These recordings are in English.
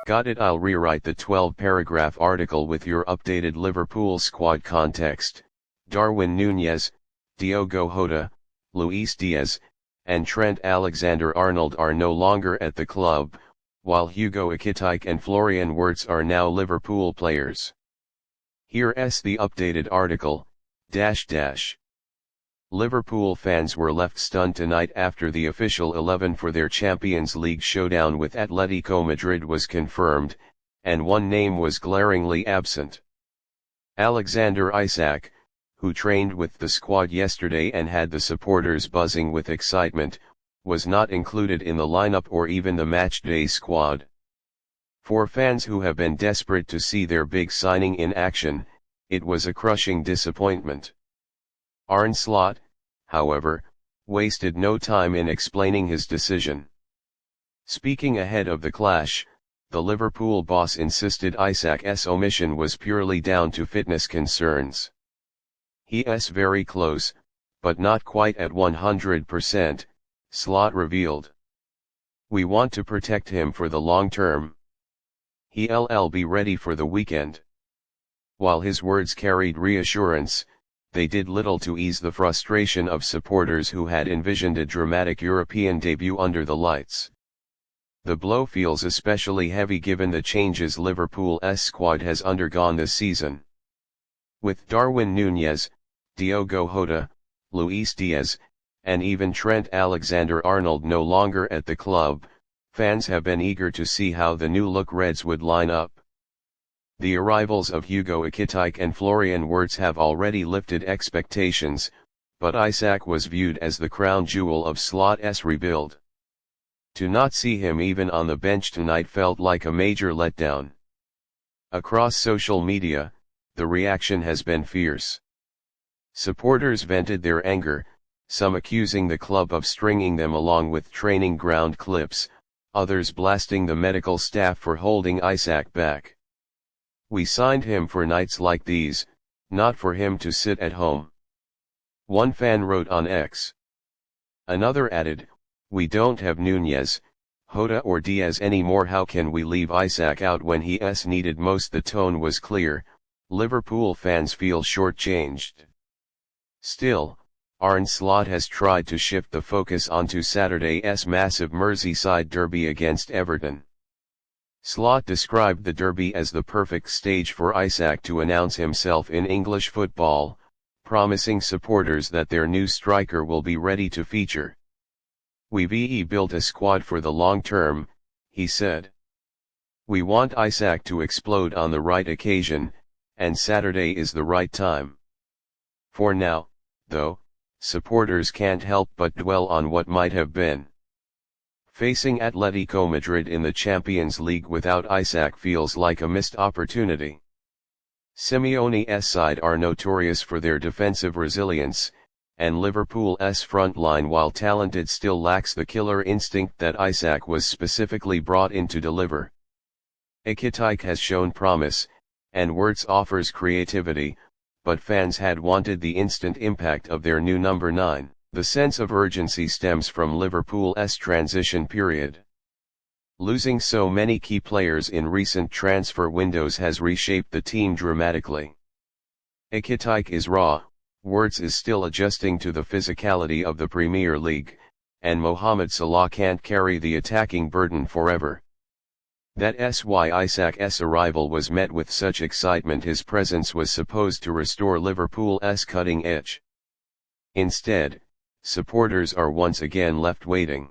Got it. I'll rewrite the 12-paragraph article with your updated Liverpool squad context. Darwin Núñez, Diogo Jota, Luis Diaz, and Trent Alexander-Arnold are no longer at the club, while Hugo Ekitike and Florian Wirtz are now Liverpool players. Here's the updated article, Liverpool fans were left stunned tonight after the official 11 for their Champions League showdown with Atletico Madrid was confirmed, and one name was glaringly absent. Alexander Isak, who trained with the squad yesterday and had the supporters buzzing with excitement, was not included in the lineup or even the matchday squad. For fans who have been desperate to see their big signing in action, it was a crushing disappointment. Arne Slot, however, wasted no time in explaining his decision. Speaking ahead of the clash, the Liverpool boss insisted Isak's omission was purely down to fitness concerns. He's very close, but not quite at 100%, Slot revealed. We want to protect him for the long term. He'll be ready for the weekend. While his words carried reassurance, they did little to ease the frustration of supporters who had envisioned a dramatic European debut under the lights. The blow feels especially heavy given the changes Liverpool's squad has undergone this season. With Darwin Núñez, Diogo Jota, Luis Diaz, and even Trent Alexander-Arnold no longer at the club, fans have been eager to see how the new-look Reds would line up. The arrivals of Hugo Ekitike and Florian Wirtz have already lifted expectations, but Isak was viewed as the crown jewel of Slot's rebuild. To not see him even on the bench tonight felt like a major letdown. Across social media, the reaction has been fierce. Supporters vented their anger, some accusing the club of stringing them along with training ground clips, others blasting the medical staff for holding Isak back. We signed him for nights like these, not for him to sit at home. One fan wrote on X. Another added, we don't have Núñez, Jota or Diaz anymore. How can we leave Isak out when he's needed most? The tone was clear, Liverpool fans feel shortchanged. Still, Arne Slot has tried to shift the focus onto Saturday's massive Merseyside derby against Everton. Slot described the derby as the perfect stage for Isak to announce himself in English football, promising supporters that their new striker will be ready to feature. We've built a squad for the long term, he said. We want Isak to explode on the right occasion, and Saturday is the right time. For now, though, supporters can't help but dwell on what might have been. Facing Atletico Madrid in the Champions League without Isak feels like a missed opportunity. Simeone's side are notorious for their defensive resilience, and Liverpool's front line, while talented, still lacks the killer instinct that Isak was specifically brought in to deliver. Ekitike has shown promise, and Wirtz offers creativity, but fans had wanted the instant impact of their new number 9. The sense of urgency stems from Liverpool's transition period. Losing so many key players in recent transfer windows has reshaped the team dramatically. Ekitike is raw, Wirtz is still adjusting to the physicality of the Premier League, and Mohamed Salah can't carry the attacking burden forever. That's why Isak's arrival was met with such excitement. His presence was supposed to restore Liverpool's cutting edge. Instead, supporters are once again left waiting.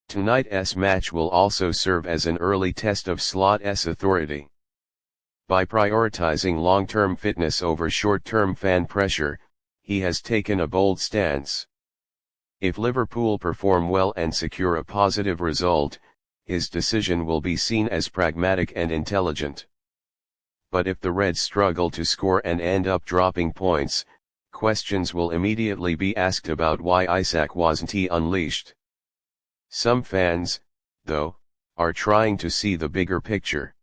Tonight's match will also serve as an early test of Slot's authority. By prioritizing long-term fitness over short-term fan pressure, he has taken a bold stance. If Liverpool perform well and secure a positive result, his decision will be seen as pragmatic and intelligent. But if the Reds struggle to score and end up dropping points, questions will immediately be asked about why Isak wasn't unleashed. Some fans, though, are trying to see the bigger picture.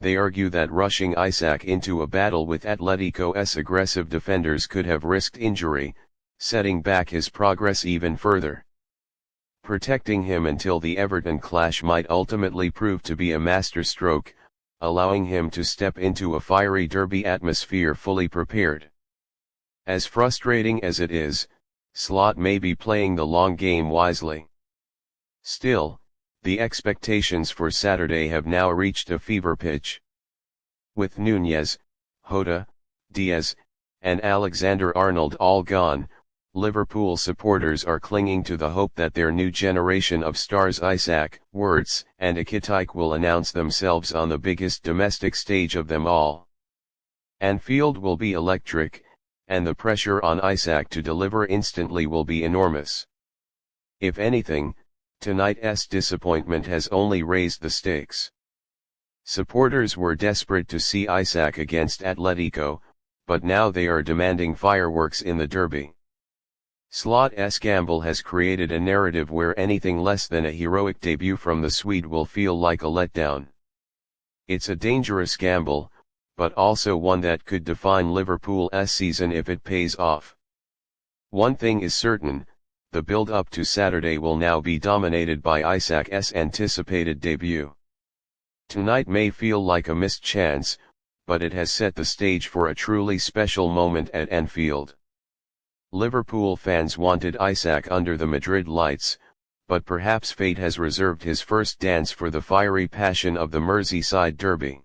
They argue that rushing Isak into a battle with Atletico's aggressive defenders could have risked injury, setting back his progress even further. protecting him until the Everton clash might ultimately prove to be a masterstroke, allowing him to step into a fiery derby atmosphere fully prepared. As frustrating as it is, Slot may be playing the long game wisely. Still, the expectations for Saturday have now reached a fever pitch. With Nunez, Jota, Diaz, and Alexander-Arnold all gone, Liverpool supporters are clinging to the hope that their new generation of stars Isak, Wirtz, and Atletico will announce themselves on the biggest domestic stage of them all. Anfield will be electric, and the pressure on Isak to deliver instantly will be enormous. If anything, tonight's disappointment has only raised the stakes. Supporters were desperate to see Isak against Atletico, but now they are demanding fireworks in the derby. Slot's gamble has created a narrative where anything less than a heroic debut from the Swede will feel like a letdown. It's a dangerous gamble, but also one that could define Liverpool's season if it pays off. One thing is certain, the build-up to Saturday will now be dominated by Isak's anticipated debut. Tonight may feel like a missed chance, but it has set the stage for a truly special moment at Anfield. Liverpool fans wanted Isak under the Madrid lights, but perhaps fate has reserved his first dance for the fiery passion of the Merseyside derby.